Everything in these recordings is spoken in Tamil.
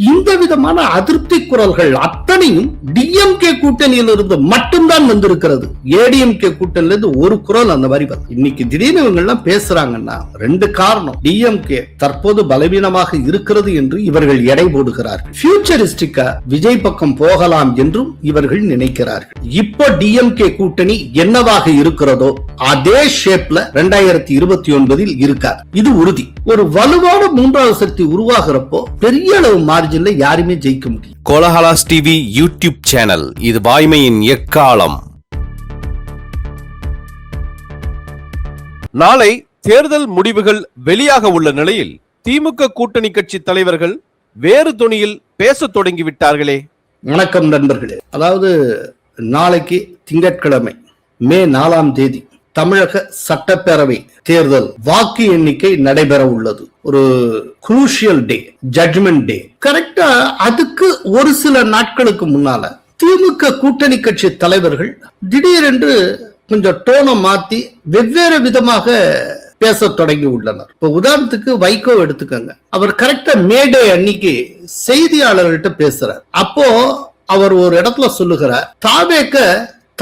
இந்த விதமான அதிருப்தி குரல்கள் அத்தனையும் டிஎம்கே கூட்டணியில் இருந்து மட்டும்தான் வந்திருக்கிறது. ஏடிஎம்கே கூட்டணியில இருந்து ஒரு குரல் அந்த மாதிரி இன்னைக்கு திடீர்னு இவங்க எல்லாம் பேசுறாங்கன்னா ரெண்டு காரணம். டிஎம்கே தற்போது பலவீனமாக இருக்கிறது என்று இவர்கள் எடை போடுகிறார்கள். ஃபியூச்சரிஸ்டிக்கா விஜய் பக்கம் போகலாம் என்றும் இவர்கள் நினைக்கிறார்கள். இப்போ டிஎம்கே கூட்டணி என்னவாக இருக்கிறதோ அதே ஷேப்ல 2029 இருக்காது. இது உறுதி. ஒரு வலுவான மூன்றாவது சக்தி உருவாகிறப்போ பெரிய அளவு மார்ஜின்ல யாருமே ஜெயிக்க முடியும். கோலஹலாஸ் டிவி யூடியூப் சேனல், இது வாய்மையின் எக்காலம். நாளை தேர்தல் முடிவுகள் வெளியாக உள்ள நிலையில் திமுக கூட்டணி கட்சி தலைவர்கள் வேறு தொனியில் பேச தொடங்கிவிட்டார்களே. வணக்கம் நண்பர்களே. அதாவது நாளைக்கு திங்கட்கிழமை மே 4ஆம் தேதி தமிழக சட்டப்பேரவை தேர்தல் வாக்கு எண்ணிக்கை நடைபெற உள்ளது. ஒரு குரூஷியல் டே, ஜட்ஜ்மெண்ட் டே. கரெக்டா அதுக்கு ஒரு சில நாட்களுக்கு முன்னால திமுக கூட்டணி கட்சி தலைவர்கள் திடீரென்று கொஞ்சம் டோனை மாத்தி வெவ்வேறு விதமாக பேச தொடங்கி உள்ளனர். இப்ப உதாரணத்துக்கு வைகோ எடுத்துக்கங்க. அவர் கரெக்டா மேடே அன்னைக்கு செய்தியாளர்கிட்ட பேசுறார். அப்போ அவர் ஒரு இடத்துல சொல்லுகிறார், தாவேக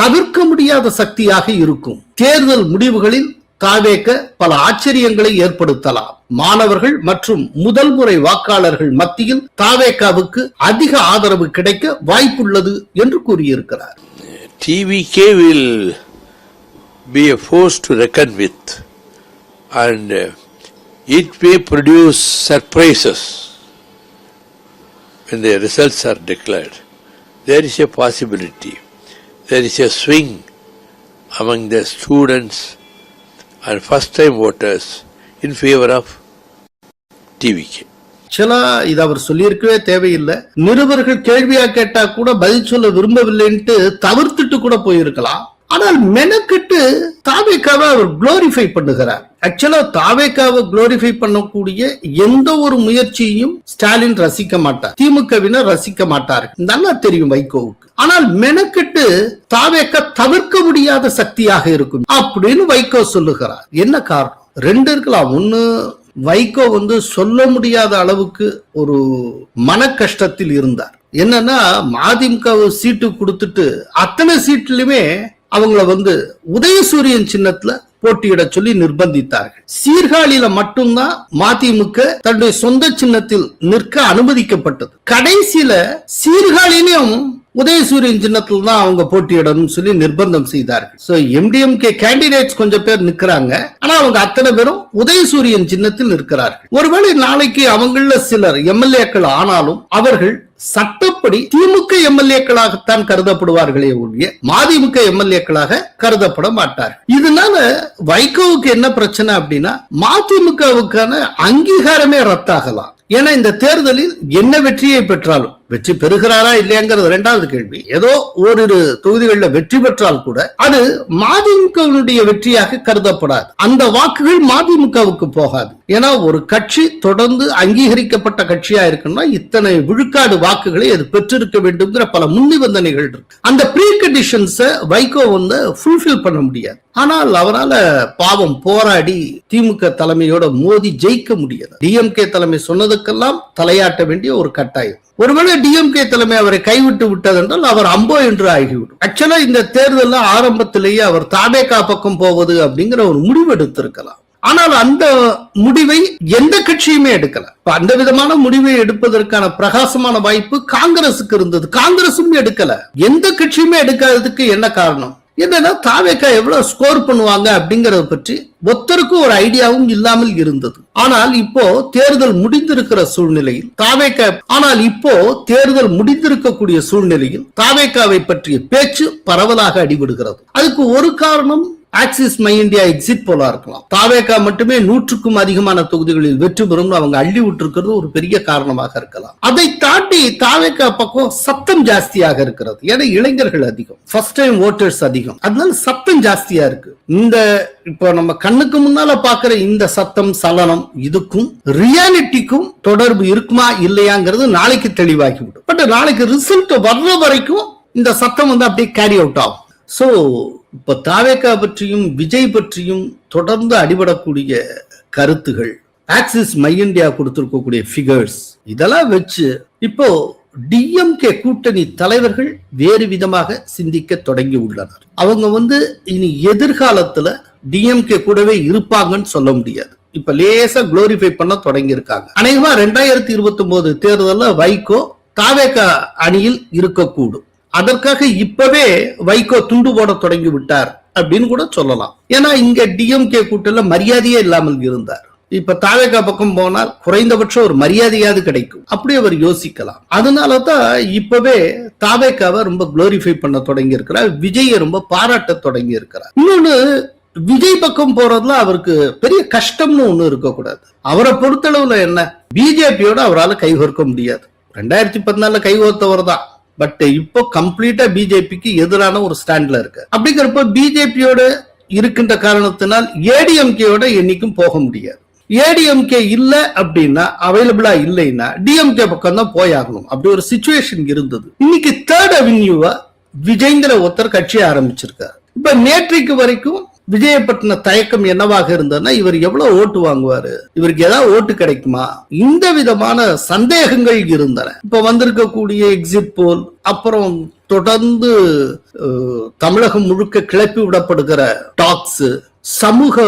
தவிர்க்க முடியாத சக்தியாக இருக்கும். தேர்தல் முடிவுகளில் தாவேக பல ஆச்சரியங்களை ஏற்படுத்தலாம். மாணவர்கள் மற்றும் முதல் முறை வாக்காளர்கள் மத்தியில் தாவேகாவுக்கு அதிக ஆதரவு கிடைக்க வாய்ப்புள்ளது என்று கூறியிருக்கிறார். TVK will be a force to reckon with and it may produce surprises when the results are declared. There is a possibility. There is a swing among the students and first-time voters in favor of TVK. இது அவர் சொல்லியிருக்கவே தேவையில்லை. நிருபர்கள் கேள்வியா கேட்டா கூட பதில் சொல்ல விரும்பவில்லைன்ட்டு தவிர்த்துட்டு கூட போயிருக்கலாம். ஆனால் மெனக்கெட்டு தாவேகாவை அவர் குளோரிஃபை பண்ணுகிறார். ஆக்சுவலா தாவேகாவை குளோரிஃபை பண்ணக்கூடிய எந்த ஒரு முயற்சியையும் ஸ்டாலின் ரசிக்க மாட்டார், திமுகவினர் ரசிக்க மாட்டார்கள். நல்லா தெரியும் வைகோவுக்கு. ஆனால் மெனக்கெட்டு தாவேகா தவிர்க்க முடியாத சக்தியாக இருக்கும் அப்படின்னு வைகோ சொல்லுகிறார். என்ன காரணம்? ரெண்டு இருக்கலாம். ஒன்னு, வைகோ சொல்ல முடியாத அளவுக்கு ஒரு மன கஷ்டத்தில் இருந்தார். என்னன்னா, மதிமுக சீட்டு கொடுத்துட்டு அத்தனை சீட்லயுமே அவங்கள உதயசூரியன் சின்னத்துல போட்டியிட சொல்லி நிர்பந்தித்தார்கள். சீர்காழியில மட்டும்தான் மதிமுக தன்னுடைய சொந்த சின்னத்தில் நிற்க அனுமதிக்கப்பட்டது. கடைசியில சீர்காழியிலும் உதயசூரியன் சின்னத்தில் தான் அவங்க போட்டியிடணும் சொல்லி நிர்பந்தம் செய்தார்கள். சோ எம்டிஎம்கே கேண்டிடேட்ஸ் கொஞ்சம் பேர் நிக்கிறாங்க. ஆனா அவங்க அத்தனை பேரும் உதயசூரியன் சின்னத்தில் நிற்கிறார்கள். ஒருவேளை நாளைக்கு அவங்கள சிலர் எம்எல்ஏக்கள் ஆனாலும் அவர்கள் சட்டப்படி திமுக எம்எல்ஏக்களாகத்தான் கருதப்படுவார்களே ஒழிய மதிமுக எம்எல்ஏக்களாக கருதப்பட மாட்டார்கள். இதனால வைகோவுக்கு என்ன பிரச்சனை அப்படின்னா, மதிமுகவுக்கான அங்கீகாரமே ரத்தாகலாம். ஏன்னா இந்த தேர்தலில் என்ன வெற்றியை பெற்றாலும், வெற்றி பெறுகிறாரா இல்லையாங்கிறது இரண்டாவது கேள்வி. ஏதோ ஓரிரு தொகுதிகளில் வெற்றி பெற்றால் கூட அது மதிமுகவினுடைய வெற்றியாக கருதப்படாது. அந்த வாக்குகள் மதிமுகவுக்கு போகாது. ஏன்னா ஒரு கட்சி தொடர்ந்து அங்கீகரிக்கப்பட்ட கட்சியா இருக்குன்னா இத்தனை விழுக்காடு வாக்குகளை அது பெற்றிருக்க வேண்டும்ங்கிற பல முன்னிபந்தனைகள் இருக்கு. அந்த ப்ரீ கண்டிஷன்ஸை வைகோ ஃபுல்ஃபில் பண்ண முடியாது. ஆனால் அவரால் பாவம் போராடி திமுக தலைமையோட மோதி ஜெயிக்க முடியாது. டிஎம்கே தலைமை சொன்னதுக்கெல்லாம் தலையாட்ட வேண்டிய ஒரு கட்டாயம். ஒருவேளை டிஎம்கே தலைமை அவரை கைவிட்டு விட்டதென்றால் அவர் அம்போ என்று ஆகிவிடும். ஆக்சுவலா இந்த தேர்தல் ஆரம்பத்திலேயே அவர் தாவேகா பக்கம் போவது அப்படிங்கிற ஒரு முடிவு எடுத்திருக்கலாம். ஆனால் அந்த முடிவை எந்த கட்சியுமே எடுக்கல. அந்த விதமான முடிவை எடுப்பதற்கான பிரகாசமான வாய்ப்பு காங்கிரசுக்கு இருந்தது. காங்கிரசும் எடுக்கல. எந்த கட்சியுமே எடுக்காததுக்கு என்ன காரணம்? என்னன்னா, தாவேகா எவ்வளவு ஸ்கோர் பண்ணுவாங்க அப்படிங்கறத பற்றி ஒருத்தருக்கும் ஒரு ஐடியாவும் இல்லாமல் இருந்தது. ஆனால் இப்போ தேர்தல் முடிந்திருக்கிற சூழ்நிலையில் முடிந்திருக்கக்கூடிய சூழ்நிலையில் தாவேகாவை பற்றிய பேச்சு பரவலாக அடிபடுகிறது. அதுக்கு ஒரு காரணம் ஆக்சிஸ் மை இந்தியா எக்ஸிட் போலா இருக்கலாம். தாவேகா மட்டுமே 100க்கும் அதிகமான தொகுதிகளில் வெற்றி பெறும் அவங்க அள்ளி விட்டுருக்கிறது ஒரு பெரிய காரணமாக இருக்கலாம். அதை தாண்டி தாவேகா பக்கம் சத்தம் ஜாஸ்தியாக இருக்கிறது. ஏன்னா இளைஞர்கள் அதிகம், ஃபர்ஸ்ட் டைம் ஓட்டர்ஸ் அதிகம், அதனால சத்தம் ஜாஸ்தியா இருக்கு. இந்த இப்போ நம்ம கண்ணுக்கு முன்னால பாக்குற இந்த சத்தம் சலனம் இதுக்கும் ரியாலிட்டிக்கும் தொடர்பு இருக்குமா இல்லையாங்கிறது நாளைக்கு தெளிவாகிவிடும். பட் நாளைக்கு ரிசல்ட் வர்ற வரைக்கும் இந்த சத்தம் அப்படியே கேரி அவுட் ஆகும். சோ இப்ப தாவேகா பற்றியும் விஜய் பற்றியும் தொடர்ந்து அடிபடக்கூடிய கருத்துகள் ஆக்சிஸ் மை இந்தியா கொடுத்திருக்கக்கூடிய ஃபிகர்ஸ் இதெல்லாம் வச்சு இப்போ டிஎம்கே கூட்டணி தலைவர்கள் வேறு விதமாக சிந்திக்க தொடங்கி உள்ளனர். அவங்க இனி எதிர்காலத்துல டிஎம்கே கூடவே இருப்பாங்கன்னு சொல்ல முடியாது. இப்ப லேசா குளோரிஃபை பண்ண தொடங்கி இருக்காங்க. அநேகமா 2029 தேர்தல்ல வைகோ தாவேகா அணியில் இருக்கக்கூடும். அதற்காக இப்பவே வைகோ துண்டு போட தொடங்கி விட்டார் அப்படின்னு கூட சொல்லலாம். ஏன்னா இங்க டிஎம்கே கூட்டல மரியாதையே இல்லாமல் இருந்தார். இப்ப தாவேகா பக்கம் போனால் குறைந்தபட்சம் ஒரு மரியாதையாவது கிடைக்கும், அப்படி அவர் யோசிக்கலாம். அதனாலதான் இப்பவே தாவேகாவை ரொம்ப குளோரிஃபை பண்ண தொடங்கி இருக்கிறார். விஜயை ரொம்ப பாராட்ட தொடங்கி இருக்கிறார். இன்னொன்னு, விஜய் பக்கம் போறதுல அவருக்கு பெரிய கஷ்டம்னு ஒண்ணு இருக்கக்கூடாது. அவரை பொறுத்தளவுல என்ன, பிஜேபியோட அவரால் கைகோர்க்க முடியாது. 2014 கைகோர்த்தவர் தான், பட் இப்போ கம்ப்ளீட்டா பிஜேபிக்கு எதிரான ஒரு ஸ்டாண்ட்ல இருக்கு. அப்படிங்கிறப்ப பிஜேபியோட இருக்கின்ற காரணத்தினால் ஏடிஎம்கேயோட என்னைக்கும் போக முடியாது. ஏடிஎம்கே இல்ல அப்படின்னா, அவைலபிளா இல்லைன்னா டிஎம்கே பக்கம் தான் போயாகணும். அப்படி ஒரு சிச்சுவேஷன் இருந்தது. இன்னைக்கு தேர்ட் அவென்யூவா விஜய்ங்கிற ஒருத்தர் கட்சியை ஆரம்பிச்சிருக்காரு. இப்ப நேற்றைக்கு வரைக்கும் விஜய பற்றின தயக்கம் என்னவாக இருந்ததுன்னா, இவர் எவ்வளவு ஓட்டு வாங்குவாரு, இவருக்கு ஏதாவது ஓட்டு கிடைக்குமா, இந்த விதமான சந்தேகங்கள் இருந்தன. இப்ப வந்திருக்கக்கூடிய எக்ஸிட் போல், அப்புறம் தொடர்ந்து தமிழகம் முழுக்க கிளப்பி விடப்படுகிற டாக்ஸ், சமூக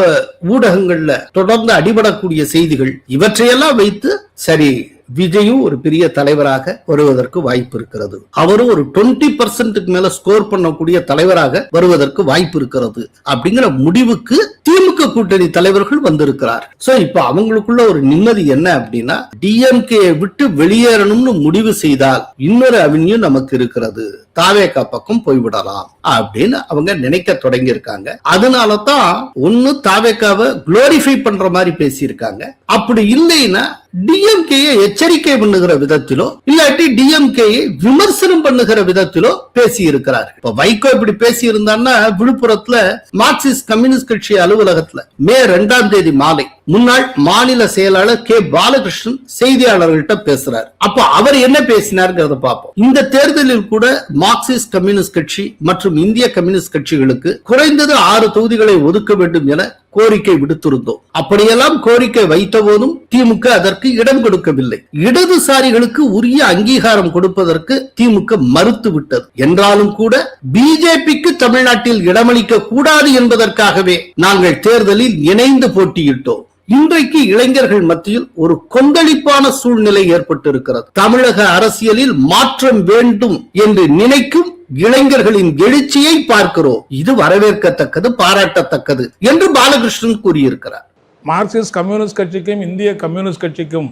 ஊடகங்கள்ல தொடர்ந்து அடிபடக்கூடிய செய்திகள், இவற்றையெல்லாம் வைத்து சரி விஜயும் ஒரு பெரிய தலைவராக வருவதற்கு வாய்ப்பு இருக்கிறது, அவரும் ஒரு 20% மேல ஸ்கோர் பண்ணக்கூடிய தலைவராக வருவதற்கு வாய்ப்பு இருக்கிறது அப்படிங்கிற முடிவுக்கு திமுக கூட்டணி தலைவர்கள் வந்திருக்கிறார். சோ இப்ப அவங்களுக்குள்ள ஒரு நிம்மதி என்ன அப்படின்னா, டிஎம்கே விட்டு வெளியேறணும்னு முடிவு செய்தால் இன்னொரு அவென்யூ நமக்கு இருக்கிறது, தாவேகா பக்கம் போய்விடலாம் அப்படின்னு அவங்க நினைக்க தொடங்கி இருக்காங்க. அதனாலதான் ஒன்னு தாவேகாவை குளோரிஃபை பண்ற மாதிரி பேசியிருக்காங்க. அப்படி இல்லைன்னா டிஎம்கேயை எச்சரிக்கை பண்ணுகிற விதத்திலோ இல்லாட்டி டிஎம்கேயை விமர்சனம் பண்ணுகிற விதத்திலோ பேசி இருக்கிறார். இப்ப வைகோ இப்படி பேசி இருந்தான்னா, விழுப்புரத்துல மார்க்சிஸ்ட் கம்யூனிஸ்ட் கட்சி அலுவலகத்துல மே 2ஆம் தேதி மாலை முன்னாள் மாநில செயலாளர் கே பாலகிருஷ்ணன் செய்தியாளர்கள்ட்ட பேசுறாரு. அப்ப அவர் என்ன பேசினார்ங்கிறத பார்ப்போம். இந்த தேர்தலில் கூட மார்க்சிஸ்ட் கம்யூனிஸ்ட் கட்சி மற்றும் இந்திய கம்யூனிஸ்ட் கட்சிகளுக்கு குறைந்தது 6 தொகுதிகளை ஒதுக்க வேண்டும் என கோரிக்கை விடுத்திருந்தோம். அப்படியெல்லாம் கோரிக்கை வைத்த போதும் திமுக அதற்கு இடம் கொடுக்கவில்லை. இடதுசாரிகளுக்கு உரிய அங்கீகாரம் கொடுப்பதற்கு திமுக மறுத்து விட்டது. என்றாலும் கூட பிஜேபிக்கு தமிழ்நாட்டில் இடமளிக்க கூடாது என்பதற்காகவே நாங்கள் தேர்தலில் இணைந்து போட்டியிட்டோம். இன்றைக்கு இளைஞர்கள் மத்தியில் ஒரு கொந்தளிப்பான சூழ்நிலை ஏற்பட்டிருக்கிறது. தமிழக அரசியலில் மாற்றம் வேண்டும் என்று நினைக்கும் இளைஞர்களின் எழுச்சியை பார்க்கிறோம். இது வரவேற்கத்தக்கது, பாராட்டத்தக்கது என்று பாலகிருஷ்ணன் கூறியிருக்கிறார். மார்க்சிஸ்ட் கம்யூனிஸ்ட் கட்சிக்கும் இந்திய கம்யூனிஸ்ட் கட்சிக்கும்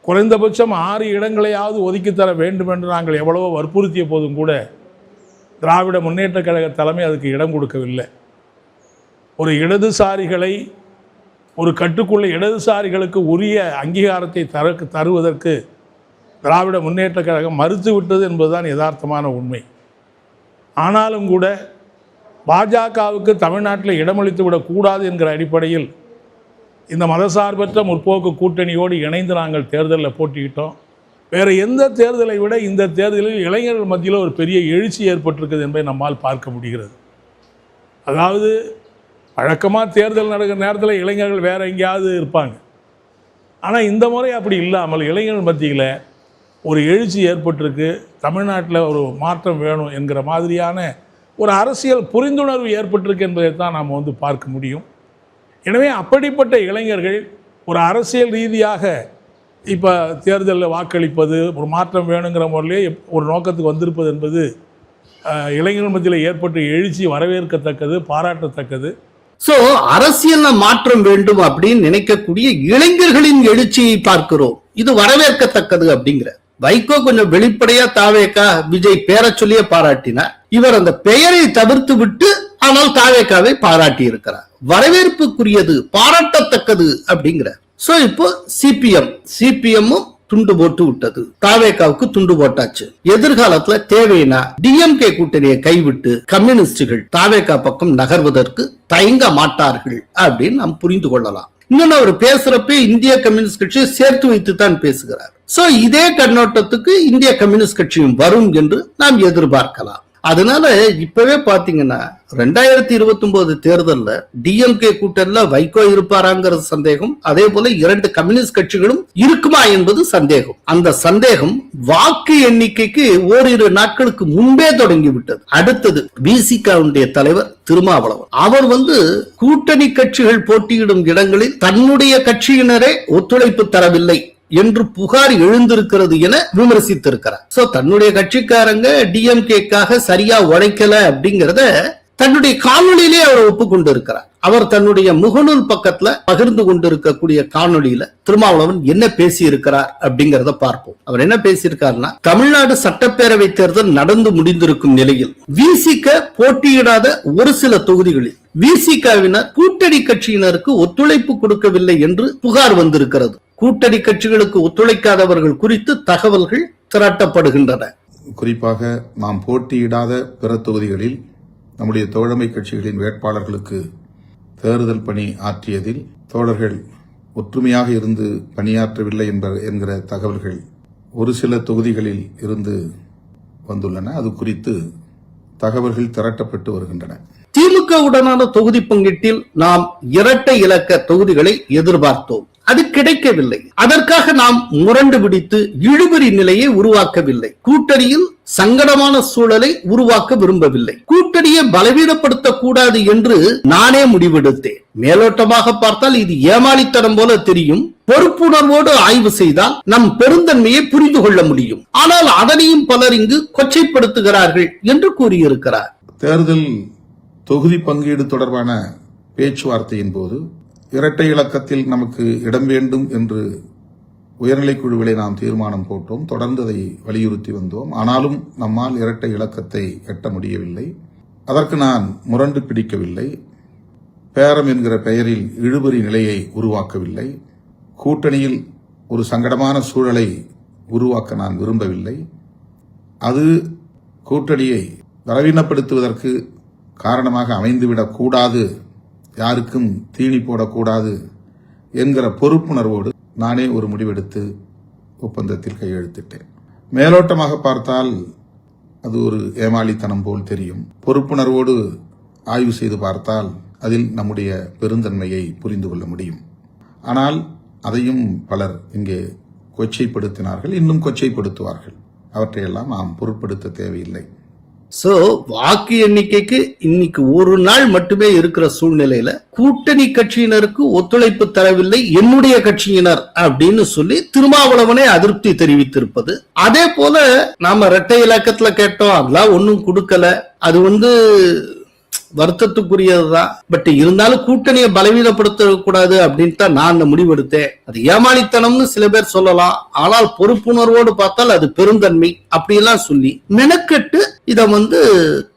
குறைந்தபட்சம் 6 இடங்களையாவது ஒதுக்கித்தர வேண்டும் என்று நாங்கள் எவ்வளவோ வற்புறுத்திய போதும் கூட திராவிட முன்னேற்ற கழக தலைமை அதுக்கு இடம் கொடுக்கவில்லை. ஒரு இடதுசாரிகளை, ஒரு கட்டுக்குள்ள இடதுசாரிகளுக்கு உரிய அங்கீகாரத்தை தருவதற்கு திராவிட முன்னேற்ற கழகம் மறுத்து விட்டது என்பதுதான் யதார்த்தமான உண்மை. ஆனாலும் கூட பாஜகவுக்கு தமிழ்நாட்டில் இடமளித்து விடக்கூடாது என்கிற அடிப்படையில் இந்த மதசார்பற்ற முற்போக்கு கூட்டணியோடு இணைந்து நாங்கள் தேர்தலில் போட்டியிட்டோம். வேறு எந்த தேர்தலை விட இந்த தேர்தலில் இளைஞர்கள் மத்தியில் ஒரு பெரிய எழுச்சி ஏற்பட்டிருக்குது என்பதை நம்மால் பார்க்க முடிகிறது. அதாவது வழக்கமாக தேர்தல் நடக்கிற நேரத்தில் இளைஞர்கள் வேறு எங்கேயாவது இருப்பாங்க. ஆனால் இந்த முறை அப்படி இல்லாமல் இளைஞர்கள் மத்தியில் ஒரு எழுச்சி ஏற்பட்டிருக்கு. தமிழ்நாட்டில் ஒரு மாற்றம் வேணும் என்கிற மாதிரியான ஒரு அரசியல் புரிந்துணர்வு ஏற்பட்டிருக்கு என்பதை தான் நாம் பார்க்க முடியும். எனவே அப்படிப்பட்ட இளைஞர்கள் ஒரு அரசியல் ரீதியாக இப்போ தேர்தலில் வாக்களிப்பது, ஒரு மாற்றம் வேணுங்கிற முறையிலே ஒரு நோக்கத்துக்கு வந்திருப்பது என்பது இளைஞர்கள் மத்தியில் ஏற்பட்ட எழுச்சி வரவேற்கத்தக்கது, பாராட்டத்தக்கது. சோ அரசியல்ல மாற்றம் வேண்டும் அப்படின்னு நினைக்கக்கூடிய இளைஞர்களின் எழுச்சியை பார்க்கிறோம். இது வரவேற்கத்தக்கது அப்படிங்கிற வைகோ கொஞ்சம் வெளிப்படையா தாவேகா விஜய் பேரை சொல்லியே பாராட்டினார். இவர் அந்த பெயரை தவிர்த்து விட்டு ஆனால் தாவேகாவை பாராட்டி இருக்கிறார். வரவேற்புக்குரியது, பாராட்டத்தக்கது அப்படிங்கிற. சோ இப்போ சிபிஎம்மும் துண்டு போட்டு விட்டது, தாவேகாவுக்கு துண்டு போட்டாச்சு. எதிர்காலத்துல தேவைன்னா டிஎம்கே கூட்டணியை கைவிட்டு கம்யூனிஸ்டுகள் தாவேகா பக்கம் நகர்வதற்கு தயங்க மாட்டார்கள் அப்படின்னு நாம் புரிந்து கொள்ளலாம். இன்னொன்னு, அவர் பேசுறப்ப இந்திய கம்யூனிஸ்ட் கட்சியை சேர்த்து வைத்து தான் பேசுகிறார். சோ இதே கண்ணோட்டத்துக்கு இந்திய கம்யூனிஸ்ட் கட்சியும் வரும் என்று நாம் எதிர்பார்க்கலாம். அதனால இப்பவே பாத்தீங்கன்னா 2029 தேர்தல்ல டிஎம்கே கூட்டணில வைகோ இருப்பாராங்கிற சந்தேகம், அதே போல 2 கம்யூனிஸ்ட் கட்சிகளும் இருக்குமா என்பது சந்தேகம். அந்த சந்தேகம் வாக்கு எண்ணிக்கைக்கு ஓரிரு நாட்களுக்கு முன்பே தொடங்கிவிட்டது. அடுத்தது விசிகாவுடைய தலைவர் திருமாவளவன், அவர் கூட்டணி கட்சிகள் போட்டியிடும் இடங்களில் தன்னுடைய கட்சியினரே ஒத்துழைப்பு தரவில்லை என்று புகார் எழுந்திருக்கிறது என விமர்சித்திருக்கிறார். சோ தன்னுடைய கட்சிக்காரங்க டிஎம்கேக்காக சரியா உழைக்கல அப்படிங்கறத தன்னுடைய காணொலியிலே அவர் ஒப்புக்கொண்டிருக்கிறார். அவர் தன்னுடைய முகநூல் பக்கத்துல பகிர்ந்து கொண்டிருக்கக்கூடிய காணொலியில திருமாவளவன் என்ன பேசி இருக்கிறார் அப்படிங்கறத பார்ப்போம். அவர் என்ன பேசியிருக்காருன்னா, தமிழ்நாடு சட்டப்பேரவை தேர்தல் நடந்து முடிந்திருக்கும் நிலையில் விசிக போட்டியிடாத ஒரு சில தொகுதிகளில் விசிகவினர் கூட்டணி கட்சியினருக்கு ஒத்துழைப்பு கொடுக்கவில்லை என்று புகார் வந்திருக்கிறது. கூட்டணி கட்சிகளுக்கு ஒத்துழைக்காதவர்கள் குறித்து தகவல்கள் திரட்டப்படுகின்றன. குறிப்பாக நாம் போட்டியிடாத பிற தொகுதிகளில் நம்முடைய தோழமை கட்சிகளின் வேட்பாளர்களுக்கு தேர்தல் பணி ஆற்றியதில் தோழர்கள் ஒற்றுமையாக இருந்து பணியாற்றவில்லை என்கிற தகவல்கள் ஒரு சில தொகுதிகளில் இருந்து வந்துள்ளன. அது குறித்து தகவல்கள் திரட்டப்பட்டு வருகின்றன. திமுக உடனான தொகுதி பங்கீட்டில் நாம் இரட்டை இலக்க தொகுதிகளை எதிர்பார்த்தோம், அது கிடைக்கவில்லை. அதற்காக நாம் முரண்டு பிடித்து இழுபறி நிலையை உருவாக்கவில்லை. கூட்டணியில் சங்கடமான சூழலை உருவாக்க விரும்பவில்லை. கூட்டணியை பலவீனப்படுத்தக் கூடாது என்று நானே முடிவெடுத்தேன். மேலோட்டமாக பார்த்தால் இது ஏமாளித்தனம் போல தெரியும். பொறுப்புணர்வோடு ஆய்வு செய்தால் நம் பெருந்தன்மையை புரிந்து கொள்ள முடியும். ஆனால் அதனையும் பலர் இங்கு கொச்சைப்படுத்துகிறார்கள் என்று கூறியிருக்கிறார். தேர்தல் தொகுதி பங்கீடு தொடர்பான பேச்சுவார்த்தையின் போது இரட்டை இலக்கத்தில் நமக்கு இடம் வேண்டும் என்று உயர்நிலைக்குழுவிலே நாம் தீர்மானம் போட்டோம். தொடர்ந்து அதை வலியுறுத்தி வந்தோம். ஆனாலும் நம்மால் இரட்டை இலக்கத்தை எட்ட முடியவில்லை. அதற்கு நான் முரண்டு பிடிக்கவில்லை. பேரம் என்கிற பெயரில் இழுபறி நிலையை உருவாக்கவில்லை. கூட்டணியில் ஒரு சங்கடமான சூழலை உருவாக்க நான் விரும்பவில்லை. அது கூட்டணியை பலவீனப்படுத்துவதற்கு காரணமாக அமைந்துவிடக் கூடாது, யாருக்கும் தீனி போடக்கூடாது என்கிற பொறுப்புணர்வோடு நானே ஒரு முடிவெடுத்து ஒப்பந்தத்தில் கையெழுத்திட்டேன். மேலோட்டமாக பார்த்தால் அது ஒரு ஏமாளித்தனம் போல் தெரியும். பொறுப்புணர்வோடு ஆய்வு செய்து பார்த்தால் அதில் நம்முடைய பெருந்தன்மையை புரிந்து கொள்ள முடியும். ஆனால் அதையும் பலர் இங்கே கொச்சைப்படுத்தினார்கள், இன்னும் கொச்சைப்படுத்துவார்கள். அவற்றையெல்லாம் நாம் பொருட்படுத்த தேவையில்லை. சோ வாக்கு எண்ணிக்கைக்கு இன்னைக்கு ஒரு நாள் மட்டுமே இருக்கிற சூழ்நிலையில கூட்டணி கட்சியினருக்கு ஒத்துழைப்பு தரவில்லை என்னுடைய கட்சியினர் அப்படின்னு சொல்லி திருமாவளவனே அதிருப்தி தெரிவித்திருப்பது. அதே போல நாம இரட்டை இலக்கத்துல கேட்டோம், அதெல்லாம் ஒன்னும் கொடுக்கல, அது வருத்தத்துக்குரியதுதான். பட் இருந்தாலும் கூட்டணியை பலவீனப்படுத்த கூடாது அப்படின்னு தான் நான் அந்த முடிவெடுத்தேன். அது ஏமாளித்தனம்னு சில பேர் சொல்லலாம், ஆனால் பொறுப்புணர்வோடு பார்த்தால் அது பெருந்தன்மை அப்படியெல்லாம் சொல்லி மெனக்கெட்டு இத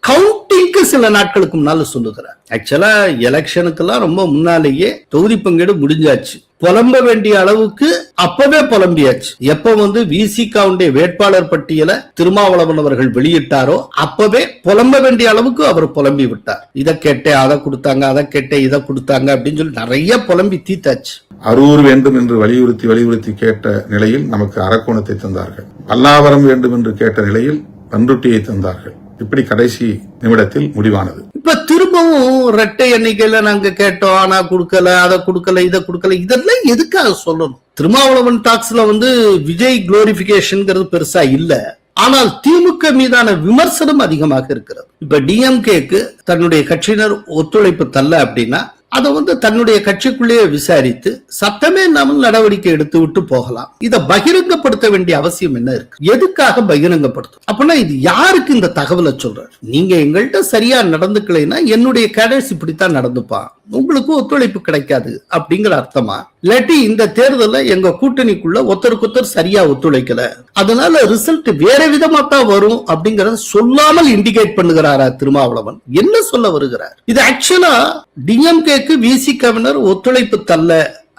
கவுண்டிங்க்கு சில நாட்களுக்கு முன்னால சொல்லுகிறார். ஆக்சுவலா எலெக்ஷனுக்கெல்லாம் ரொம்ப முன்னாலேயே தொகுதி பங்கீடு முடிஞ்சாச்சு. புலம்ப வேண்டிய அளவுக்கு அப்பவே புலம்பியாச்சு. எப்ப விசிகாவுடைய வேட்பாளர் பட்டியலை திருமாவளவன் அவர்கள் வெளியிட்டாரோ அப்பவே புலம்ப வேண்டிய அளவுக்கு அவர் புலம்பி விட்டார். இதை கேட்டே அதை கொடுத்தாங்க, அதை கேட்டே இதை கொடுத்தாங்க அப்படின்னு சொல்லி நிறைய புலம்பி தீத்தாச்சு. அரூர் வேண்டும் என்று வலியுறுத்தி கேட்ட நிலையில் நமக்கு அரக்கோணத்தை தந்தார்கள். பல்லாவரம் வேண்டும் என்று கேட்ட நிலையில் பன்ருட்டியை தந்தார்கள். இப்படி கடைசி நிமிடத்தில் முடிவானது. இப்ப திரும்பவும் இரட்டை எண்ணிக்கையில நாங்க கேட்டோம், ஆனா கொடுக்கல, அதை கொடுக்கல, இதை கொடுக்கல, இதெல்லாம் எதுக்காக சொல்லணும்? திருமாவளவன் டாக்ஸ்ல விஜய் குளோரிபிகேஷன் பெருசா இல்ல, ஆனால் திமுக மீதான விமர்சனம் அதிகமாக இருக்கிறது. இப்ப டிஎம்கேக்கு தன்னுடைய கட்சியினர் ஒத்துழைப்பு தரல அப்படின்னா அதை தன்னுடைய கட்சிக்குள்ளேயே விசாரித்து சத்தமே இல்லாமல் நடவடிக்கை எடுத்து விட்டு போகலாம். இதை பகிரங்கப்படுத்த வேண்டிய அவசியம் என்ன இருக்கு? எதுக்காக பகிரங்கப்படுத்தும்? அப்படின்னா இது யாருக்கு இந்த தகவலை சொல்ற? நீங்க எங்கள்கிட்ட சரியா நடந்துக்கலைன்னா என்னுடைய கேடர்ஸ் இப்படித்தான் நடந்துப்பான், உங்களுக்கு ஒத்துழைப்பு கிடைக்காது அப்படிங்கிற அர்த்தமா? இல்லாட்டி இந்த தேர்தலில் எங்க கூட்டணிக்குள்ள ஒருத்தருக்கொத்தர் சரியா ஒத்துழைக்கல, அதனால ரிசல்ட் வேற விதமா தான் வரும் அப்படிங்கறத சொல்லாமல் இண்டிகேட் பண்ணுகிறாரா திருமாவளவன்? என்ன சொல்ல வருகிறார்? இது ஆக்சுவலா டிஎம்கேக்கு விசிகவினர் ஒத்துழைப்பு தரல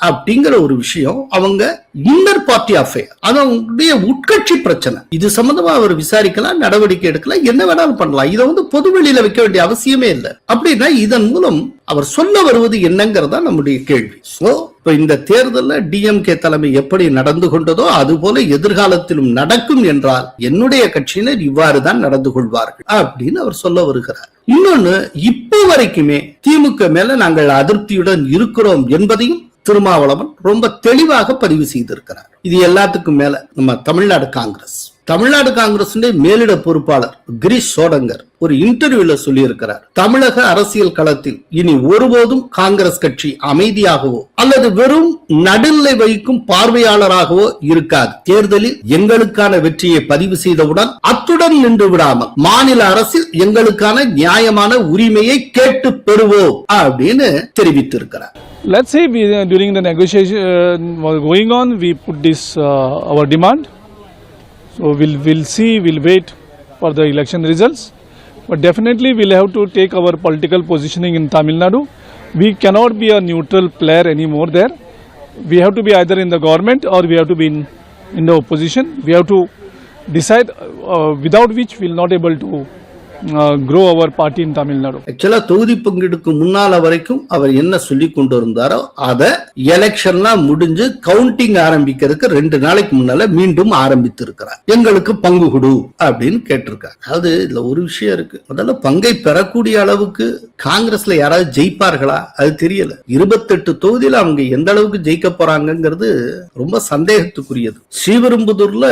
அப்படிங்கிற ஒரு விஷயம் அவங்க இன்னர் பார்ட்டி அஃபேர், அது அவங்களுடைய உட்கட்சி பிரச்சனை. இது சம்பந்தமா அவர் விசாரிக்கலாம், நடவடிக்கை எடுக்கலாம், என்ன வேணாலும் பண்ணலாம். இதை பொதுவெளியில வைக்க வேண்டிய அவசியமே இல்லை. அப்படின்னா இதன் மூலம் அவர் சொல்ல வருவது என்னங்கிறதா நம்முடைய கேள்வி. சோ இப்ப இந்த தேர்தலில் டிஎம்கே தலைமை எப்படி நடந்து கொண்டதோ அதுபோல எதிர்காலத்திலும் நடக்கும் என்றால் என்னுடைய கட்சியினர் இவ்வாறுதான் நடந்து கொள்வார்கள் அப்படின்னு அவர் சொல்ல வருகிறார். இன்னொன்னு, இப்ப வரைக்குமே திமுக மேல நாங்கள் அதிருப்தியுடன் இருக்கிறோம் என்பதையும் திருமாவளவன் ரொம்ப தெளிவாக பதிவு செய்திருக்கிறார். இது எல்லாத்துக்கும் மேல நம்ம தமிழ்நாடு காங்கிரஸ் மேலிட பொறுப்பாளர் கிரீஷ் சோடங்கர் ஒரு இன்டர்வியூல சொல்லி இருக்கிறார், தமிழக அரசியல் களத்தில் இனி ஒருபோதும் காங்கிரஸ் கட்சி அமைதியாகவோ அல்லது வெறும் நடுநிலை வகிக்கும் பார்வையாளராகவோ இருக்காது. தேர்தலில் எங்களுக்கான வெற்றியை பதிவு செய்தவுடன் அத்துடன் நின்று விடாமல் மாநில அரசில் எங்களுக்கான நியாயமான உரிமையை கேட்டு பெறுவோம் அப்படின்னு தெரிவித்திருக்கிறார். Let's say during the negotiation going on, we put this our demand. So we'll see, we'll wait for the election results. But definitely we'll have to take our political positioning in Tamil Nadu. We cannot be a neutral player anymore there. We have to be either in the government or we have to be in the opposition. We have to decide without which we'll not able to grow our party in Tamil Nadu. ஆக்சுவலா தொகுதி பங்கீடுக்கு முன்னால வரைக்கும் அவர் என்ன சொல்லி கொண்டு இருந்தாரோ அதை எலெக்ஷன்லாம் முடிஞ்சு கவுண்டிங் ஆரம்பிக்கிறதுக்கு 2 நாளைக்கு முன்னால மீண்டும் ஆரம்பித்து இருக்கிறார். எங்களுக்கு பங்கு கொடு அப்படின்னு கேட்டிருக்காரு. அதாவது இதுல ஒரு விஷயம் இருக்கு, முதல்ல பங்கை பெறக்கூடிய அளவுக்கு காங்கிரஸ்ல யாராவது ஜெயிப்பார்களா அது தெரியல. 28 தொகுதியில அவங்க எந்த அளவுக்கு ஜெயிக்க போறாங்கிறது ரொம்ப சந்தேகத்துக்குரியது. ஸ்ரீபெரும்புதூர்ல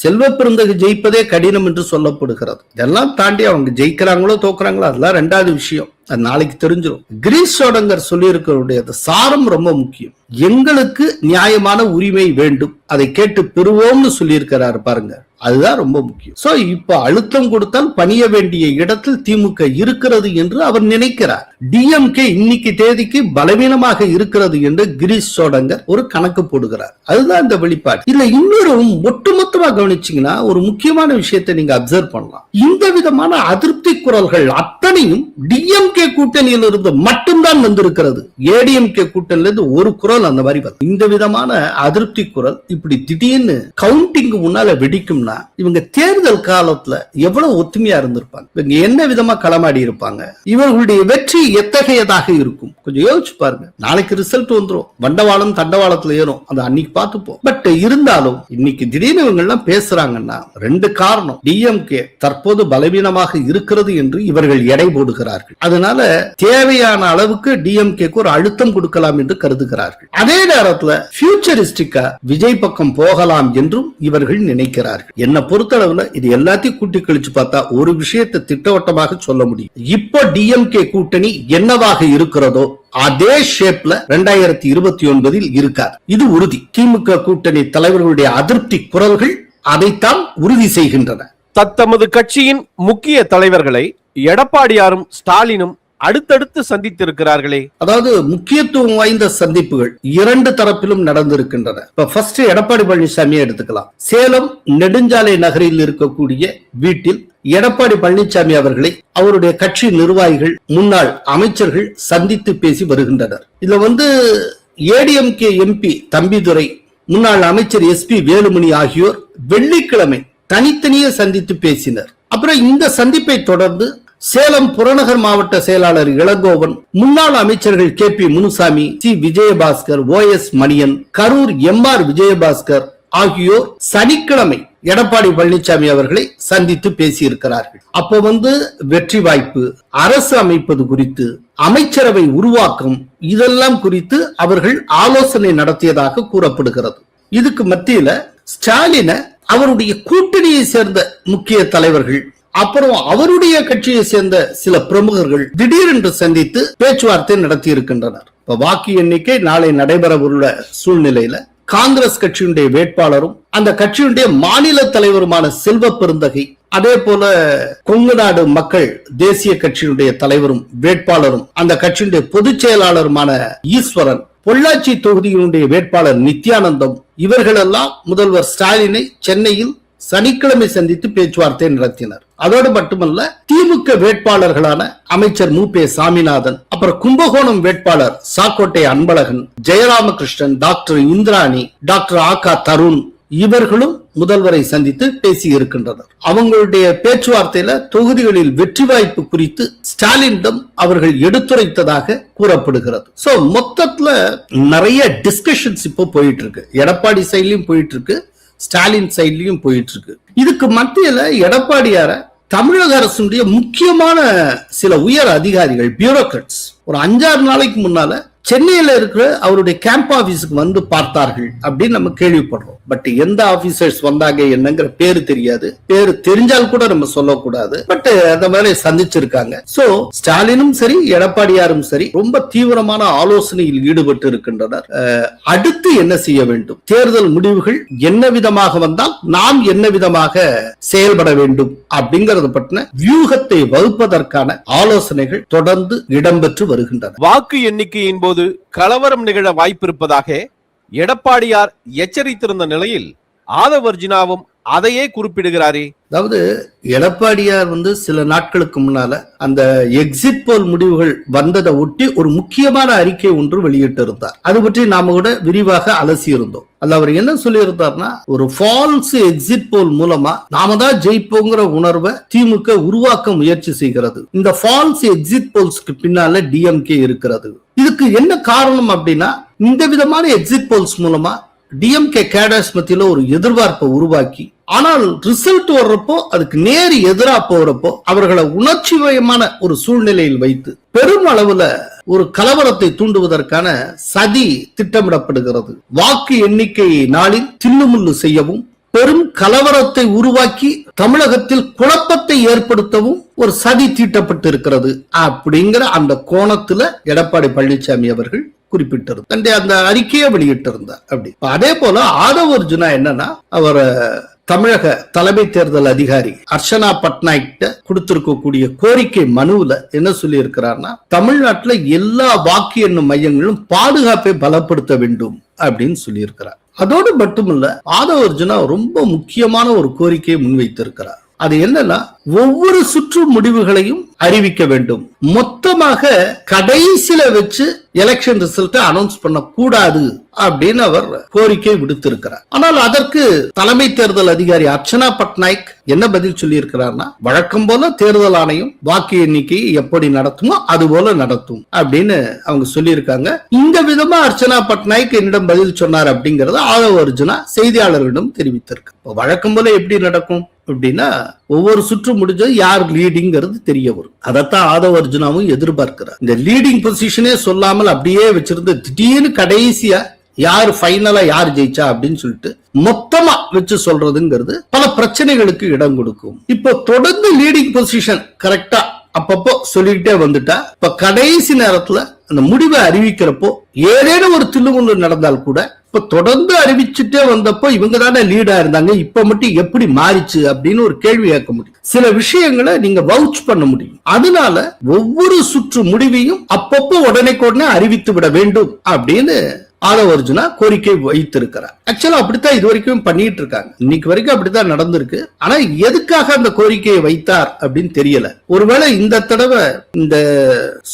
செல்வ பெருந்தகை ஜெயிப்பதே கடினம் என்று சொல்லப்படுகிறது. இதெல்லாம் தாண்டி அவங்க ஜெயிக்கிறாங்களோ தோக்குறாங்களோ அதெல்லாம் 2வது விஷயம், அது நாளைக்கு தெரிஞ்சிடும். கிரீஷ் சோடங்கர் சொல்லி இருக்கிற சாரம் ரொம்ப முக்கியம். எங்களுக்கு நியாயமான உரிமை வேண்டும், அதை கேட்டு பெறுவோம்னு சொல்லி இருக்கிறாரு பாருங்க, அதுதான் ரொம்ப முக்கியம். சோ இப்ப அழுத்தம் கொடுத்தால் பணிய வேண்டிய இடத்தில் திமுக இருக்கிறது என்று அவர் நினைக்கிறார். டிஎம்கே இன்னைக்கு தேதிக்கு பலவீனமாக இருக்கிறது என்று கிரீஷ் சோடங்கர் ஒரு கணக்கு போடுகிறார். அதுதான் இந்த வெளிப்பாடு. இதுல இன்னொரு ஒட்டுமொத்தமா கவனிச்சீங்கன்னா ஒரு முக்கியமான விஷயத்தை நீங்க அப்சர்வ் பண்ணலாம். இந்த விதமான அதிருப்தி குரல்கள் அத்தனையும் டிஎம்கே கூட்டணியில் இருந்து மட்டும்தான் வந்திருக்கிறது. ஏடிஎம்கே கூட்டணியில இருந்து ஒரு குரல் அந்த மாதிரி வரும். இந்த விதமான அதிருப்தி குரல் இப்படி திடீர்னு கவுண்டிங் முன்னால வெடிக்கும்னா இவங்க தேர்தல் காலத்துல எவ்வளவு ஒத்துமையா இருந்திருப்பாங்க, இவங்க என்ன விதமா களமாடி இருப்பாங்க, இவர்களுடைய வெற்றி எத்தகையதாக இருக்கும் கொஞ்சம் யோசிச்சு பாருங்க. நாளைக்கு ரிசல்ட் வந்துரும், வண்டவாளம் தண்டவாளத்துல ஏறும், அது அன்னைக்கு பார்த்துப்போம். பட் இருந்தாலும் இன்னைக்கு திடீர்னு இவங்க எல்லாம் பேசுறாங்கன்னா 2 காரணம். டிஎம்கே தற்போது பலவீனமாக இருக்கிறது என்று இவர்கள் எடை போடுகிறார்கள். அதனால தேவையான அளவுக்கு டிஎம்கேக்கு ஒரு அழுத்தம் கொடுக்கலாம் என்று கருதுகிறார்கள். அதே நேரத்துல ஃபியூச்சரிஸ்டிக்கா விஜய் பக்கம் போகலாம் என்றும் இவர்கள் நினைக்கிறார்கள். என்ன பொறுத்தளவுல இது எல்லாத்தையும் கூட்டி கழிச்சு பார்த்தா ஒரு விஷயத்தை திட்டவட்டமாக சொல்ல முடியும். இப்போ டிஎம்கே கூட்டணி என்னவாக இருக்கிறதோ அதே ஷேப்ல 2029 இருக்காது, இது உறுதி. திமுக கூட்டணி தலைவர்களுடைய அதிருப்தி குரல்கள் அதைத்தான் உறுதி செய்கின்றன. தத்தமது கட்சியின் முக்கிய தலைவர்களை எடப்பாடியாரும் ஸ்டாலினும் அடுத்தடுத்து சந்தித்திருக்கிறார்களே. அதாவது முக்கியத்துவம் வாய்ந்த சந்திப்புகள் 2 தரப்பிலும் நடந்திருக்கின்றன. இப்ப ஃபர்ஸ்ட் எடப்பாடி பழனிசாமி எடுத்துக்கலாம். சேலம் நெடுஞ்சாலை நகரில் இருக்கக்கூடிய வீட்டில் எடப்பாடி பழனிசாமி அவர்களை அவருடைய கட்சி நிர்வாகிகள் முன்னாள் அமைச்சர்கள் சந்தித்து பேசி வருகின்றனர். இதுல ஏடிஎம்கே எம்பி தம்பிதுரை, முன்னாள் அமைச்சர் எஸ்பி வேலுமணி ஆகியோர் வெள்ளிக்கிழமை தனித்தனியே சந்தித்து பேசினர். அப்புறம் இந்த சந்திப்பை தொடர்ந்து சேலம் புறநகர் மாவட்ட செயலாளர் இளங்கோவன், முன்னாள் அமைச்சர்கள் KP Munusamy, C Vijayabaskar, OS Maniyan, Karur MR Vijayabaskar ஆகியோர் சனிக்கிழமை எடப்பாடி பழனிசாமி அவர்களை சந்தித்து பேசியிருக்கிறார்கள். அப்போ வெற்றி வாய்ப்பு, அரசு அமைப்பது குறித்து, அமைச்சரவை உருவாக்கம், இதெல்லாம் குறித்து அவர்கள் ஆலோசனை நடத்தியதாக கூறப்படுகிறது. இதுக்கு மத்தியில ஸ்டாலின அவருடைய கூட்டணியை சேர்ந்த முக்கிய தலைவர்கள், அப்புறம் அவருடைய கட்சியை சேர்ந்த சில பிரமுகர்கள் திடீரென்று சந்தித்து பேச்சுவார்த்தை நடத்தி இருக்கின்றனர். இப்ப வாக்கு எண்ணிக்கை நாளை நடைபெறவுள்ள சூழ்நிலையில காங்கிரஸ் கட்சியுடைய வேட்பாளரும் அந்த கட்சியுடைய மாநில தலைவருமான செல்வ பெருந்தகை, அதே போல கொங்கு நாடு மக்கள் தேசிய கட்சியினுடைய தலைவரும் வேட்பாளரும் அந்த கட்சியுடைய பொதுச் செயலாளருமான ஈஸ்வரன், பொள்ளாச்சி தொகுதியினுடைய வேட்பாளர் நித்யானந்தம், இவர்களெல்லாம் முதல்வர் ஸ்டாலினை சென்னையில் சனிக்கிழமை சந்தித்து பேச்சுவார்த்தை நடத்தினர். அதோடு மட்டுமல்ல, திமுக வேட்பாளர்களான அமைச்சர் மு. சாமிநாதன், அப்புறம் கும்பகோணம் வேட்பாளர் சாக்கோட்டை அன்பழகன், ஜெயராமகிருஷ்ணன், டாக்டர் இந்திராணி, டாக்டர் ஆகா தருண், இவர்களும் முதல்வரை சந்தித்து பேசி இருக்கின்றனர். அவங்களுடைய பேச்சுவார்த்தையில தொகுதிகளில் வெற்றி வாய்ப்பு குறித்து ஸ்டாலினிடம் அவர்கள் எடுத்துரைத்ததாக கூறப்படுகிறது. சோ மொத்தத்துல நிறைய டிஸ்கஷன்ஸ் இப்போ போயிட்டு இருக்கு. எடப்பாடி சைட்லயும் போயிட்டு இருக்கு, ஸ்டாலின் சைட்லயும் போயிட்டு இருக்கு. இதுக்கு மத்தியில எடப்பாடியார தமிழக அரசுடைய முக்கியமான சில உயர் அதிகாரிகள், பியூரோக்ராட்ஸ் ஒரு 5-6 நாளைக்கு முன்னால சென்னையில இருக்கிற அவருடைய கேம்ப் ஆபீஸுக்கு வந்து பார்த்தார்கள் அப்படின்னு நம்ம கேள்விப்படுறோம். பட் எந்த ஆபீசர்ஸ் வந்தாங்க என்னங்கிற பேரு தெரியாது. பேரு தெரிஞ்சால் கூட நம்ம சொல்லக்கூடாது. பட் அந்த மாதிரி சந்திச்சிருக்காங்க. சோ ஸ்டாலினும் சரி எடப்பாடியாரும் சரி ரொம்ப தீவிரமான ஆலோசனையில் ஈடுபட்டு இருக்கின்றனர். அடுத்து என்ன செய்ய வேண்டும், தேர்தல் முடிவுகள் என்ன விதமாக வந்தால் நாம் என்ன விதமாக செயல்பட வேண்டும் அப்படிங்கறது பற்றின வியூகத்தை வகுப்பதற்கான ஆலோசனைகள் தொடர்ந்து இடம்பெற்று வருகின்றன. வாக்கு எண்ணிக்கையின் போது கலவரம் நிகழ வாய்ப்பிருப்பதாக எடப்பாடியார் எச்சரித்திருந்த நிலையில் ஆதவ் அர்ஜுனாவும் அதையே குறிப்பிடுகிறாரே. அதாவது எடப்பாடியார் சில நாட்களுக்கு முன்னால அந்த எக்ஸிட் போல் முடிவுகள் வந்ததை ஒட்டி ஒரு முக்கியமான அறிக்கை ஒன்று வெளியிட்டு இருந்தார். அது பற்றி நாம கூட விரிவாக அலசி இருந்தோம். அல்ல அவர் என்ன சொல்லி இருந்தார்னா, ஒரு ஃபால்ஸ் எக்ஸிட் போல் மூலமா நாம தான் ஜெயிப்போங்கிற உணர்வை திமுக உருவாக்க முயற்சி செய்கிறது. இந்த ஃபால்ஸ் எக்ஸிட் போல்ஸ்க்கு பின்னால டிஎம்கே இருக்கிறது. இதுக்கு என்ன காரணம் அப்படின்னா, இந்த விதமான எக்ஸிட் போல்ஸ் மூலமா டிஎம்கே கேடர்ஸ் மத்தியில ஒரு எதிர்பார்ப்பை உருவாக்கி, ஆனால் ரிசல்ட் வர்றப்போ அதுக்கு நேர் எதிரா போறப்போ அவர்களை உணர்ச்சிமயமான ஒரு சூழ்நிலையில் வைத்து பெரும் அளவுல ஒரு கலவரத்தை தூண்டுவதற்கான சதி திட்டமிடப்படுகிறது. வாக்கு எண்ணிக்கை நாளில் தில்லுமுள்ளு செய்யவும், பெரும் கலவரத்தை உருவாக்கி தமிழகத்தில் குழப்பத்தை ஏற்படுத்தவும் ஒரு சதி தீட்டப்பட்டு இருக்கிறது அப்படிங்கிற அந்த கோணத்துல எடப்பாடி பழனிசாமி அவர்கள் குறிப்பிட்டிருந்தார். அந்த அறிக்கையை வெளியிட்டிருந்தார். அப்படி அதே போல ஆதவ் அர்ஜுனா என்னன்னா, அவர் தமிழக தலைமை தேர்தல் அதிகாரி அர்ச்சனா பட்நாயக் கொடுத்திருக்கக்கூடிய கோரிக்கை மனுவுல என்ன சொல்லி இருக்கிறார்னா, தமிழ்நாட்டுல எல்லா வாக்கு எண்ணும் மையங்களும் பாதுகாப்பை பலப்படுத்த வேண்டும் அப்படின்னு சொல்லி இருக்கிறார். அதோடு மட்டுமல்ல, ஆதவ் அர்ஜுனா ரொம்ப முக்கியமான ஒரு கோரிக்கையை முன்வைத்திருக்கிறார். அது என்னன்னா, ஒவ்வொரு சுற்று முடிவுகளையும் அறிவிக்க வேண்டும். மொத்தமாக கடைசியில வச்சு எலெக்ஷன் ரிசல்ட் அனௌன்ஸ் பண்ண கூடாது அப்படின்னு அவர் கோரிக்கை விடுத்திருக்கிறார். ஆனால் அதற்கு தலைமை தேர்தல் அதிகாரி அர்ச்சனா பட்நாயக் என்ன பதில் சொல்லி இருக்கிறார்னா, வழக்கம் போல தேர்தல் ஆணையம் வாக்கு எண்ணிக்கையை எப்படி நடத்துமோ அது போல நடத்தும் அப்படின்னு அவங்க சொல்லி இருக்காங்க. இந்த விதமா அர்ச்சனா பட்நாயக் என்னிடம் பதில் சொன்னார் அப்படிங்கறத ஆதவ் அர்ஜுனா செய்தியாளர்களிடம் தெரிவித்திருக்கு. வழக்கம் போல எப்படி நடக்கும் அப்படின்னா, ஒவ்வொரு சுற்று முடிஞ்சது யார் லீடிங்கிறது தெரிய வரும். அதைத்தான் ஆதவ் அர்ஜுனாவும் எதிர்பார்க்கிறார். இந்த லீடிங் பொசிஷனே சொல்லாமல் அப்படியே வச்சிருந்து திடீர்னு கடைசியா யார் ஃபைனலா யார் ஜெயிச்சா அப்படின்னு சொல்லிட்டு மொத்தமா வச்சு சொல்றதுங்கிறது பல பிரச்சனைகளுக்கு இடம் கொடுக்கும். இப்போ தொடர்ந்து லீடிங் பொசிஷன் கரெக்டா அப்பப்போ சொல்லிக்கிட்டே வந்துட்டா, இப்ப கடைசி நேரத்துல அந்த முடிவை அறிவிக்கிறப்போ ஏதேனும் ஒரு தில்லுமுள்ளு நடந்தால் கூட, இப்ப தொடர்ந்து அறிவிச்சுட்டே வந்தப்போ இவங்க தானே லீடா இருந்தாங்க, இப்ப மட்டும் எப்படி மாறிச்சு அப்படின்னு ஒரு கேள்வி கேட்க முடியும். சில விஷயங்களை நீங்க வவுச் பண்ண முடியும். அதனால ஒவ்வொரு சுற்று முடிவையும் அப்பப்போ உடனே அறிவித்து விட வேண்டும் அப்படின்னு ஆதவ் அர்ஜுனா கோரிக்கை வைத்திருக்கிறார். ஆக்சுவலா அப்படித்தான் இது வரைக்கும் பண்ணிட்டு இருக்காங்க. இன்னைக்கு வரைக்கும் அப்படித்தான் நடந்திருக்கு. ஆனா எதுக்காக அந்த கோரிக்கையை வைத்தார் அப்படின்னு தெரியல. ஒருவேளை இந்த தடவை இந்த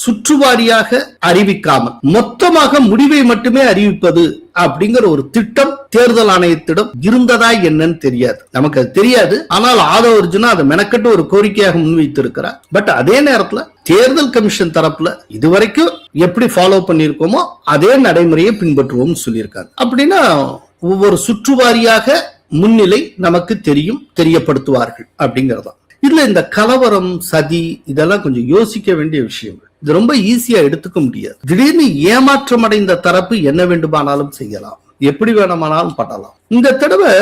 சுற்றுவாரியாக அறிவிக்காமல் மொத்தமாக முடிவை மட்டுமே அறிவிப்பது அப்படிங்கிற ஒரு திட்டம் தேர்தல் ஆணையத்திடம் இருந்ததா என்னன்னு தெரியாது, நமக்கு அது தெரியாது. ஆனால் ஆதவ் அர்ஜுனா அதை மெனக்கட்டு ஒரு கோரிக்கையாக முன்வைத்திருக்கிறார். பட் அதே நேரத்துல தேர்தல் கமிஷன் தரப்புல இதுவரைக்கும் எப்படி ஃபாலோ பண்ணிருக்கோமோ அதே நடைமுறையை பின்பற்றுவோம் சொல்லியிருக்காங்க. அப்படின்னா ஒவ்வொரு சுற்றுவாரியாக முன்னிலை நமக்கு தெரியப்படுத்துவார்கள் அப்படிங்கறதா. இதுல இந்த கலவரம் சதி இதெல்லாம் கொஞ்சம் யோசிக்க வேண்டிய விஷயங்கள். இது ரொம்ப ஈஸியா எடுத்துக்க முடியாது. திடீர்னு ஏமாற்றம் அடைந்த தரப்பு என்ன வேண்டுமானாலும் செய்யலாம், எப்படி வேணுமானாலும் பண்ணலாம். இந்த தடவை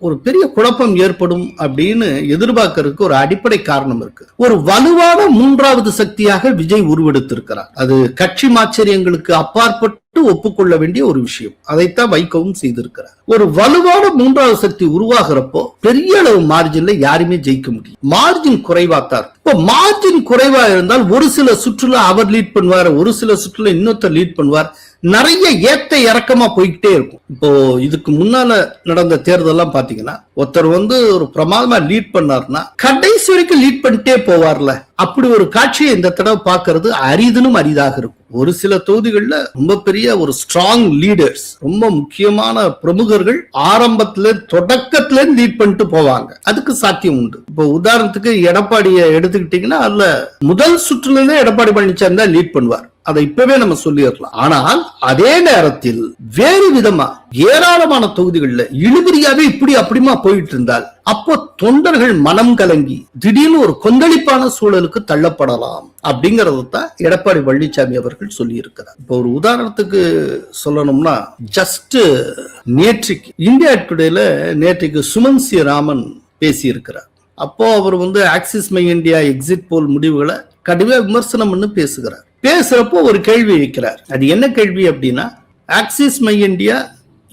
ஒரு பெரிய குழப்பம் ஏற்படும் அப்படின்னு எதிர்பார்க்கறதுக்கு ஒரு அடிப்படை காரணம் இருக்கு. ஒரு வலுவான மூன்றாவது சக்தியாக விஜய் உருவெடுத்திருக்கிறார். அது கட்சி மாச்சரியங்களுக்கு அப்பாற்பட்டு ஒப்புக்கொள்ள வேண்டிய ஒரு விஷயம். அதைத்தான் வைக்கவும் செய்திருக்கிறார். ஒரு வலுவான மூன்றாவது சக்தி உருவாகிறப்போ பெரிய அளவு மார்ஜின்ல யாருமே ஜெயிக்க முடியும். மார்ஜின் குறைவாத்தார். இப்போ மார்ஜின் குறைவா இருந்தால் ஒரு சில சுற்றுல அவர் லீட் பண்ணுவார், ஒரு சில சுற்றுல இன்னொருத்தர் லீட் பண்ணுவார். நிறைய ஏத்த இறக்கமா போய்கிட்டே இருக்கும். இப்போ இதுக்கு முன்னால நடந்த தேர்தலாம் பாத்தீங்கன்னா, ஒருத்தர் ஒரு பிரமாதமா லீட் பண்ணார்னா கடைசி வரைக்கும் லீட் பண்ணிட்டே போவார்ல, அப்படி ஒரு காட்சியை இந்த தடவை பாக்குறது அரிதனும் அரிதாக இருக்கும். ஒரு சில தொகுதிகள்ல ரொம்ப பெரிய ஒரு ஸ்ட்ராங் லீடர்ஸ், ரொம்ப முக்கியமான பிரமுகர்கள் ஆரம்பத்துல தொடக்கத்துல லீட் பண்ணிட்டு போவாங்க. அதுக்கு சாத்தியம் உண்டு. இப்போ உதாரணத்துக்கு எடப்பாடியை எடுத்துக்கிட்டீங்கன்னா அதுல முதல் சுற்றுல எடப்பாடி பழனிசாமி தான் லீட் பண்ணுவார். அதை இப்பவே நம்ம சொல்லிடலாம். ஆனால் அதே நேரத்தில் வேறு விதமா ஏராளமான தொகுதிகள்ல இழுபறியாவே இப்படி அப்படிமா போயிட்டு இருந்தால் அப்போ தொண்டர்கள் மனம் கலங்கி திடீர்னு ஒரு கொந்தளிப்பான சூழலுக்கு தள்ளப்படலாம் அப்படிங்கறது தான் எடப்பாடி பழனிசாமி அவர்கள் சொல்லி இருக்கிறார். இப்போ ஒரு உதாரணத்துக்கு சொல்லணும்னா ஜஸ்ட் நேற்றைக்கு இந்தியா டுடேல நேற்றைக்கு சுமன் சி ராமன் பேசி இருக்கிறார். அப்போ அவர் Axis my India exit poll முடிவுகளை கடுமையா விமர்சனம் பண்ணி பேசுகிறார். பேசுறப்போ ஒரு கேள்வி வைக்கிறார். அது என்ன கேள்வி அப்படின்னா, ஆக்சிஸ் மை இந்தியா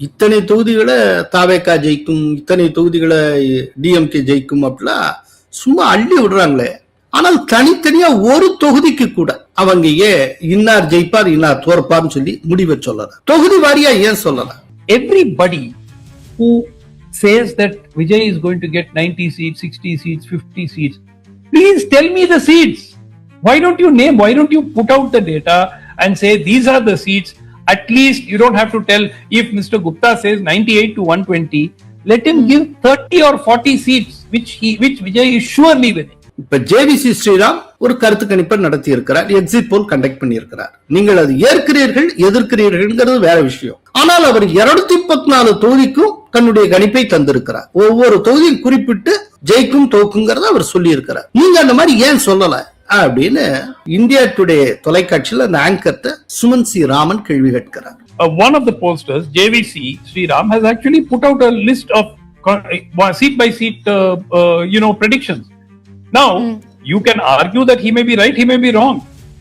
இத்தனை தொகுதிகளை தாவேகா ஜெயிக்கும், இத்தனை தொகுதிகளை டிஎம்கே ஜெயிக்கும் அப்படிலாம் சும்மா அள்ளி விடுறாங்களே, ஆனால் தனித்தனியா ஒரு தொகுதிக்கு கூட அவங்க ஏன் இன்னார் ஜெயிப்பார் இன்னார் தோற்பார்னு சொல்லி முடிவை சொல்லல, தொகுதி வாரியா ஏன் சொல்லல? Everybody who says that Vijay is going to get 90 seats, 60 seats, 50 seats, please tell me the seats. Why don't you name, why don't you put out the data and say these are the seats? At least you don't have to tell. If Mr. Gupta says 98 to 120, let him give 30 or 40 seats which Vijay is surely winning. இப்ப ஜேவிசி ஸ்ரீராம் ஒரு கருத்து கணிப்பை நடத்தி இருக்கிறார், எக்ஸிட் போல் கண்டக்ட் பண்ணி இருக்கிறார். நீங்கள் அது ஏற்கிறீர்கள் எதிர்க்கிறீர்கள் வேற விஷயம். ஆனால் அவர் 214 தொகுதிக்கும் தன்னுடைய கணிப்பை தந்திருக்கிறார். ஒவ்வொரு தொகுதியும் குறிப்பிட்டு ஜெயிக்கும் தோக்குங்கிறத அவர் சொல்லி இருக்கிறார். நீங்க அந்த மாதிரி ஏன் சொல்லல அப்படின்னு இந்தியா டுடே தொலைக்காட்சியில் அந்த ஆங்கர்ட்ட சுமன் சி ராமன் கேள்வி கேட்கிறார். One of the posters, JVC Sriram, has actually put out a list of seat by seat predictions. Now you can argue that he may be right, he may be wrong,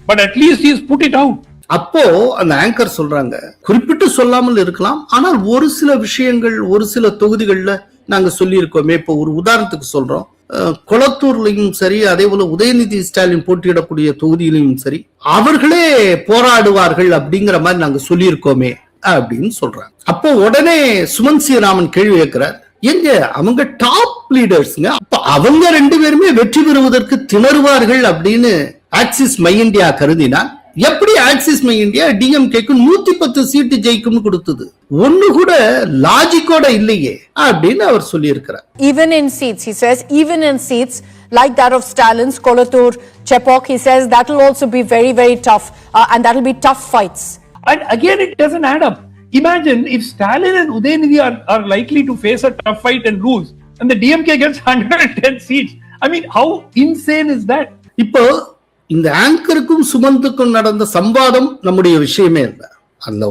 but at least he has put it out. அப்போ அந்த ஆங்கர் சொல்றாங்க, குறிப்பிட்டு சொல்லாமல் இருக்கலாம், ஆனால் ஒரு சில விஷயங்கள் ஒரு சில தொகுதிகள்ல நாங்க சொல்லி இருக்கோமே. இப்போ ஒரு உதாரணத்துக்கு சொல்றோம், கொளத்தூர்லயும் சரி, அதே போல உதயநிதி ஸ்டாலின் போட்டியிடக்கூடிய தொகுதியிலையும் சரி அவர்களே போராடுவார்கள் அப்படிங்கிற மாதிரி நாங்க சொல்லி இருக்கோமே அப்படின்னு சொல்றாங்க. அப்போ உடனே சுமன் சி ராமன் கேள்வி கேட்கிறார், எங்க அவங்க டாப் லீடர்ஸ்ங்க, அப்ப அவங்க 2 பேருமே வெற்றி பெறுவதற்கு திணறுவார்கள் அப்படின்னு ஆக்சிஸ் மை இந்தியா கருதினா எப்படி ஆக்சிஸ் மை இந்தியா டிஎம்கேக்கு 110 சீட்டு ஜெயிக்கும் கொடுத்தது? ஒண்ணு கூட லாஜிக்கோட இல்லையே அப்படின்னு அவர் சொல்லி இருக்கிறார். Even in seats, he says, even in seats like that of Stalin's, Kolatur, Chepok, he says that will also be very, very tough and that will be tough fights. And again, it doesn't add up. Imagine if Stalin and Udayanidhi are likely to face a tough fight and lose, and the DMK gets 110 seats. I mean, how insane is that? இப்போ இந்த ஆங்கருக்கும் சுமந்துக்கும் நடந்த சம்வாதம் நம்முடைய விஷயமே இல்லை. அந்த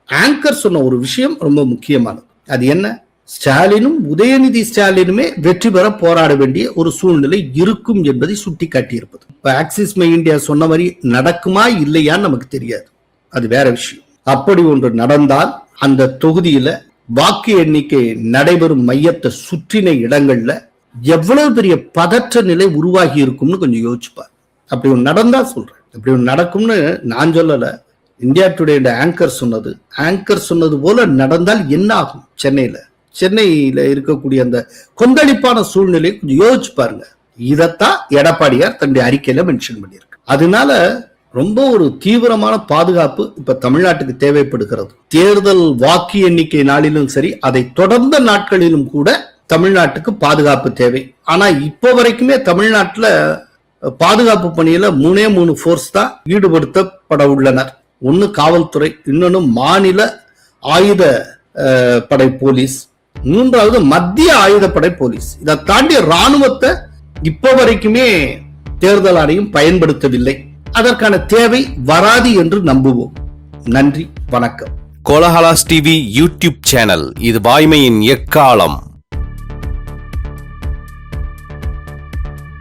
ஆங்கர் சொன்ன ஒரு விஷயம் ரொம்ப முக்கியமானது. அது என்ன? ஸ்டாலினும் உதயநிதி ஸ்டாலினுமே வெற்றி பெற போராட வேண்டிய ஒரு சூழ்நிலை இருக்கும் என்பதை சுட்டி காட்டியிருப்பது. இப்ப ஆக்சிஸ் மை இந்தியா சொன்ன மாதிரி நடக்குமா இல்லையான்னு நமக்கு தெரியாது, அது வேற விஷயம். அப்படி ஒன்று நடந்தால் அந்த தொகுதியில வாக்கு எண்ணிக்கை நடைபெறும் மையத்தை சுற்றின இடங்கள்ல எவ்வளவு பெரிய பதற்ற நிலை உருவாகி இருக்கும்னு கொஞ்சம் யோசிப்பார். அப்படி ஒன்று நடந்தா சொல்றேன், அப்படி ஒன்று நடக்கும்னு நான் சொல்லல, இந்தியா டுடே ஆங்கர் சொன்னது போல நடந்தால் என்ன ஆகும்? சென்னையில இருக்கக்கூடிய அந்த கொந்தளிப்பான சூழ்நிலை கொஞ்சம் யோசிச்சு பாருங்க. இதத்தான் எடப்பாடியார் தன்னுடைய அறிக்கையில மென்ஷன் பண்ணியிருக்கு. அதனால ரொம்ப ஒரு தீவிரமான பாதுகாப்பு இப்ப தமிழ்நாட்டுக்கு தேவைப்படுகிறது. தேர்தல் வாக்கு எண்ணிக்கை நாளிலும் சரி, அதை தொடர்ந்த நாட்களிலும் கூட தமிழ்நாட்டுக்கு பாதுகாப்பு தேவை. ஆனா இப்போ வரைக்குமே தமிழ்நாட்டுல பாதுகாப்பு பணியில 3 போர்ஸ் தான் ஈடுபடுத்தப்பட உள்ளனர். ஒன்னு காவல்துறை, இன்னொன்னு மாநில ஆயுத படை போலீஸ், 3வது மத்திய ஆயுதப்படை போலீஸ். இதை தாண்டி ராணுவத்தை இப்போ வரைக்குமே தேர்தல் ஆணையம் பயன்படுத்தவில்லை. அதற்கான தேவை வராது என்று நம்புவோம். நன்றி, வணக்கம். கோலஹலாஸ் டிவி யூடியூப் சேனல், இது வாய்மையின் எக்காலம்.